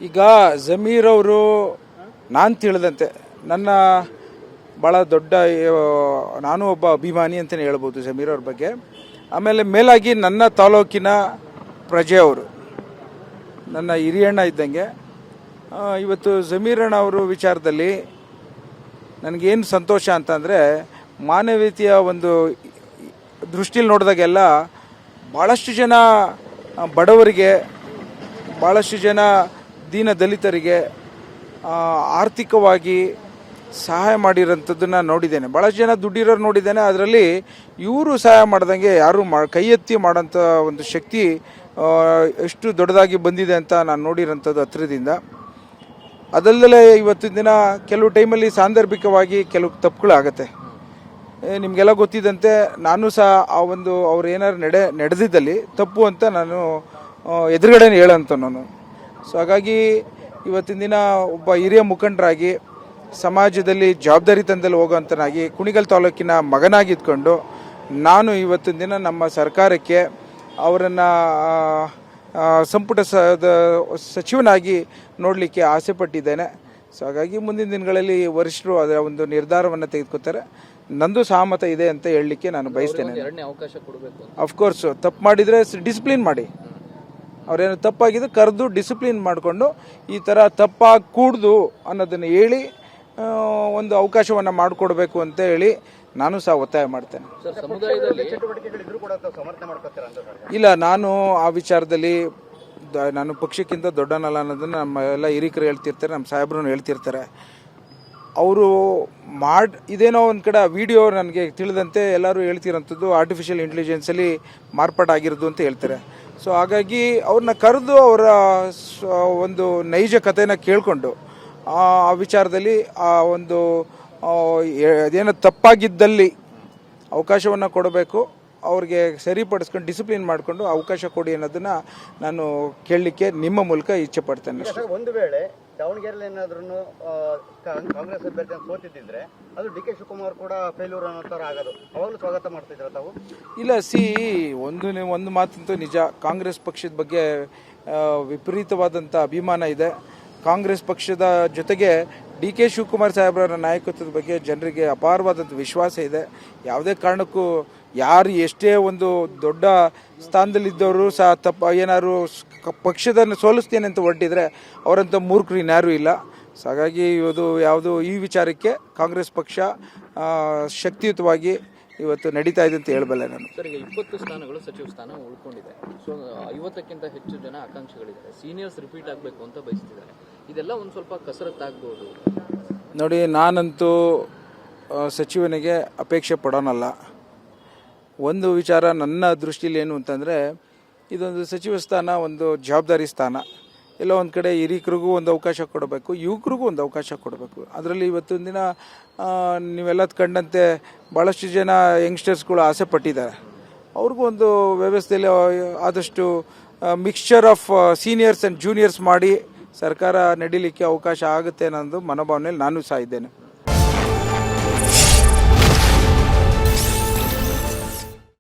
ಈಗ ಜಮೀರ್ ಅವರು ನಾನು ತಿಳಿದಂತೆ ನನ್ನ ಭಾಳ ದೊಡ್ಡ ನಾನು ಒಬ್ಬ ಅಭಿಮಾನಿ ಅಂತಲೇ ಹೇಳ್ಬೋದು ಜಮೀರ್ ಅವ್ರ ಬಗ್ಗೆ. ಆಮೇಲೆ ಮೇಲಾಗಿ ನನ್ನ ತಾಲೂಕಿನ ಪ್ರಜೆ ಅವರು, ನನ್ನ ಹಿರಿಯಣ್ಣ ಇದ್ದಂಗೆ. ಇವತ್ತು ಜಮೀರಣ್ಣ ಅವರು ವಿಚಾರದಲ್ಲಿ ನನಗೇನು ಸಂತೋಷ ಅಂತಂದರೆ, ಮಾನವೀಯತೆಯ ಒಂದು ದೃಷ್ಟಿಲಿ ನೋಡಿದಾಗೆಲ್ಲ ಭಾಳಷ್ಟು ಜನ ಬಡವರಿಗೆ, ಭಾಳಷ್ಟು ಜನ ದೀನ ದಲಿತರಿಗೆ ಆರ್ಥಿಕವಾಗಿ ಸಹಾಯ ಮಾಡಿರೋಂಥದ್ದನ್ನು ನೋಡಿದ್ದೇನೆ. ಭಾಳಷ್ಟು ಜನ ದುಡ್ಡಿರೋರು ನೋಡಿದ್ದೇನೆ. ಅದರಲ್ಲಿ ಇವರು ಸಹಾಯ ಮಾಡ್ದಂಗೆ ಯಾರು ಕೈ ಎತ್ತಿ ಮಾಡೋಂಥ ಒಂದು ಶಕ್ತಿ ಎಷ್ಟು ದೊಡ್ಡದಾಗಿ ಬಂದಿದೆ ಅಂತ ನಾನು ನೋಡಿರೋಂಥದ್ದು ಹತ್ತಿರದಿಂದ. ಅದಲ್ಲದೆ ಇವತ್ತಿನ ದಿನ ಕೆಲವು ಟೈಮಲ್ಲಿ ಸಾಂದರ್ಭಿಕವಾಗಿ ಕೆಲವು ತಪ್ಪುಗಳಾಗತ್ತೆ. ನಿಮಗೆಲ್ಲ ಗೊತ್ತಿದ್ದಂತೆ ನಾನು ಸಹ ಆ ಒಂದು ಅವ್ರು ಏನಾದ್ರು ನಡೆದಿದ್ದಲ್ಲಿ ತಪ್ಪು ಅಂತ ನಾನು ಎದುರುಗಡೆ ಹೇಳೋಂಥ ನಾನು. ಸೊ ಹಾಗಾಗಿ ಇವತ್ತಿನ ದಿನ ಒಬ್ಬ ಹಿರಿಯ ಮುಖಂಡರಾಗಿ ಸಮಾಜದಲ್ಲಿ ಜವಾಬ್ದಾರಿತನದಲ್ಲಿ ಹೋಗೋಂಥನಾಗಿ ಕುಣಿಗಲ್ ತಾಲೂಕಿನ ಮಗನಾಗಿದ್ಕೊಂಡು ನಾನು ಇವತ್ತಿನ ದಿನ ನಮ್ಮ ಸರ್ಕಾರಕ್ಕೆ ಅವರನ್ನು ಸಂಪುಟ ಸಚಿವನಾಗಿ ನೋಡಲಿಕ್ಕೆ ಆಸೆ ಪಟ್ಟಿದ್ದೇನೆ. ಸೊ ಹಾಗಾಗಿ ಮುಂದಿನ ದಿನಗಳಲ್ಲಿ ವರಿಷ್ಠರು ಅದರ ಒಂದು ನಿರ್ಧಾರವನ್ನು ತೆಗೆದುಕೊತಾರೆ. ನಂದು ಸಹಮತ ಇದೆ ಅಂತ ಹೇಳಲಿಕ್ಕೆ ನಾನು ಬಯಸ್ತೇನೆ. ಅಫ್ಕೋರ್ಸ್ ತಪ್ಪು ಮಾಡಿದರೆ ಡಿಸಿಪ್ಲಿನ್ ಮಾಡಿ, ಅವ್ರೇನು ತಪ್ಪಾಗಿದ್ದು ಕರೆದು ಡಿಸಿಪ್ಲಿನ್ ಮಾಡಿಕೊಂಡು ಈ ಥರ ತಪ್ಪಾಗಿ ಕೂಡ್ದು ಅನ್ನೋದನ್ನು ಹೇಳಿ ಒಂದು ಅವಕಾಶವನ್ನು ಮಾಡಿಕೊಡ್ಬೇಕು ಅಂತ ಹೇಳಿ ನಾನು ಸಹ ಒತ್ತಾಯ ಮಾಡ್ತೇನೆ. ಇಲ್ಲ, ನಾನು ಆ ವಿಚಾರದಲ್ಲಿ ನಾನು ಪಕ್ಷಕ್ಕಿಂತ ದೊಡ್ಡನಲ್ಲ ಅನ್ನೋದನ್ನು ನಮ್ಮ ಎಲ್ಲ ಹಿರಿಕರು ಹೇಳ್ತಿರ್ತಾರೆ, ನಮ್ಮ ಸಾಹೇಬ್ರು ಹೇಳ್ತಿರ್ತಾರೆ. ಅವರು ಇದೇನೋ ಒಂದು ಕಡೆ ವಿಡಿಯೋ ನನಗೆ ತಿಳಿದಂತೆ ಎಲ್ಲರೂ ಹೇಳ್ತಿರೋಂಥದ್ದು ಆರ್ಟಿಫಿಷಿಯಲ್ ಇಂಟೆಲಿಜೆನ್ಸಲ್ಲಿ ಮಾರ್ಪಾಟಾಗಿರೋದು ಅಂತ ಹೇಳ್ತಾರೆ. ಸೊ ಹಾಗಾಗಿ ಅವ್ರನ್ನ ಕರೆದು ಅವರ ಒಂದು ನೈಜ ಕಥೆನ ಕೇಳಿಕೊಂಡು ಆ ವಿಚಾರದಲ್ಲಿ ಆ ಒಂದು ಅದೇನೋ ತಪ್ಪಾಗಿದ್ದಲ್ಲಿ ಅವಕಾಶವನ್ನು ಕೊಡಬೇಕು, ಅವ್ರಿಗೆ ಸರಿಪಡಿಸ್ಕೊಂಡು ಡಿಸಿಪ್ಲಿನ್ ಮಾಡಿಕೊಂಡು ಅವಕಾಶ ಕೊಡಿ ಅನ್ನೋದನ್ನು ನಾನು ಕೇಳಲಿಕ್ಕೆ ನಿಮ್ಮ ಮೂಲಕ ಇಚ್ಛೆ ಪಡ್ತೇನೆ. ಒಂದು ವೇಳೆ ದಾವಣಗೆರೆಯಲ್ಲಿ ಏನಾದ್ರೂ ಕಾಂಗ್ರೆಸ್ ಅಭ್ಯರ್ಥಿ ಸೋತಿದ್ದಿದ್ರೆ ಅದು ಡಿ ಕೆ ಶಿವಕುಮಾರ್ ಕೂಡ ಫೇಲ್ಯೂರ್ ಅನ್ನೋ ಥರ ಆಗೋದು, ಅವಾಗಲೂ ಸ್ವಾಗತ ಮಾಡ್ತಿದ್ರ ತಾವು? ಇಲ್ಲ, ಒಂದು ಮಾತಂತೂ ನಿಜ, ಕಾಂಗ್ರೆಸ್ ಪಕ್ಷದ ಬಗ್ಗೆ ವಿಪರೀತವಾದಂಥ ಅಭಿಮಾನ ಇದೆ. ಕಾಂಗ್ರೆಸ್ ಪಕ್ಷದ ಜೊತೆಗೆ ಡಿ ಕೆ ಶಿವಕುಮಾರ್ ಸಾಹೇಬ್ರ ನಾಯಕತ್ವದ ಬಗ್ಗೆ ಜನರಿಗೆ ಅಪಾರವಾದಂಥ ವಿಶ್ವಾಸ ಇದೆ. ಯಾವುದೇ ಕಾರಣಕ್ಕೂ ಯಾರು ಎಷ್ಟೇ ಒಂದು ದೊಡ್ಡ ಸ್ಥಾನದಲ್ಲಿದ್ದವರು ಸಹ ಏನಾದ್ರು ಪಕ್ಷದನ್ನು ಸೋಲಿಸ್ತೇನೆ ಅಂತ ಹೊರಟಿದ್ರೆ ಅವರಂಥ ಮೂರ್ಖರು ಇನ್ಯಾರೂ ಇಲ್ಲ. ಸೊ ಹಾಗಾಗಿ ಯಾವುದು ಈ ವಿಚಾರಕ್ಕೆ ಕಾಂಗ್ರೆಸ್ ಪಕ್ಷ ಶಕ್ತಿಯುತವಾಗಿ ಇವತ್ತು ನಡೀತಾ ಇದೆ ಅಂತ ಹೇಳಬಲ್ಲೆ ನಾನು. ಸರ್, ಈಗ 20 ಸ್ಥಾನಗಳು ಸಚಿವ ಸ್ಥಾನ ಉಳ್ಕೊಂಡಿದೆ. ಸೊ 50ಕ್ಕಿಂತ ಹೆಚ್ಚು ಜನ ಆಕಾಂಕ್ಷಿಗಳಿದ್ದಾರೆ. ಸೀನಿಯರ್ಸ್ ರಿಪೀಟ್ ಆಗಬೇಕು ಅಂತ ಬಯಸ್ತಿದ್ದಾರೆ. ಇದೆಲ್ಲ ಒಂದು ಸ್ವಲ್ಪ ಕಸರತ್ತಾಗ್ಬೋದು. ನೋಡಿ, ನಾನಂತೂ ಸಚಿವನಿಗೆ ಅಪೇಕ್ಷೆ ಪಡೋನಲ್ಲ. ಒಂದು ವಿಚಾರ ನನ್ನ ದೃಷ್ಟಿಯಲ್ಲಿ ಏನು ಅಂತಂದರೆ, ಇದೊಂದು ಸಚಿವ ಸ್ಥಾನ ಒಂದು ಜವಾಬ್ದಾರಿ ಸ್ಥಾನ. ಎಲ್ಲೋ ಒಂದು ಕಡೆ ಹಿರಿಕರಿಗೂ ಒಂದು ಅವಕಾಶ ಕೊಡಬೇಕು, ಯುವಕರಿಗೂ ಒಂದು ಅವಕಾಶ ಕೊಡಬೇಕು. ಅದರಲ್ಲಿ ಇವತ್ತಿನ ದಿನ ನೀವೆಲ್ಲ ಕಂಡಂತೆ ಭಾಳಷ್ಟು ಜನ ಯಂಗ್ಸ್ಟರ್ಸ್ಗಳು ಆಸೆ ಪಟ್ಟಿದ್ದಾರೆ. ಅವ್ರಿಗೂ ಒಂದು ವ್ಯವಸ್ಥೆಯಲ್ಲಿ ಆದಷ್ಟು mixture of seniors and juniors ಮಾಡಿ ಸರ್ಕಾರ ನಡೀಲಿಕ್ಕೆ ಅವಕಾಶ ಆಗುತ್ತೆ ಅನ್ನೋದು ಮನೋಭಾವನೆಯಲ್ಲಿ ನಾನು ಸಹ ಇದ್ದೇನೆ.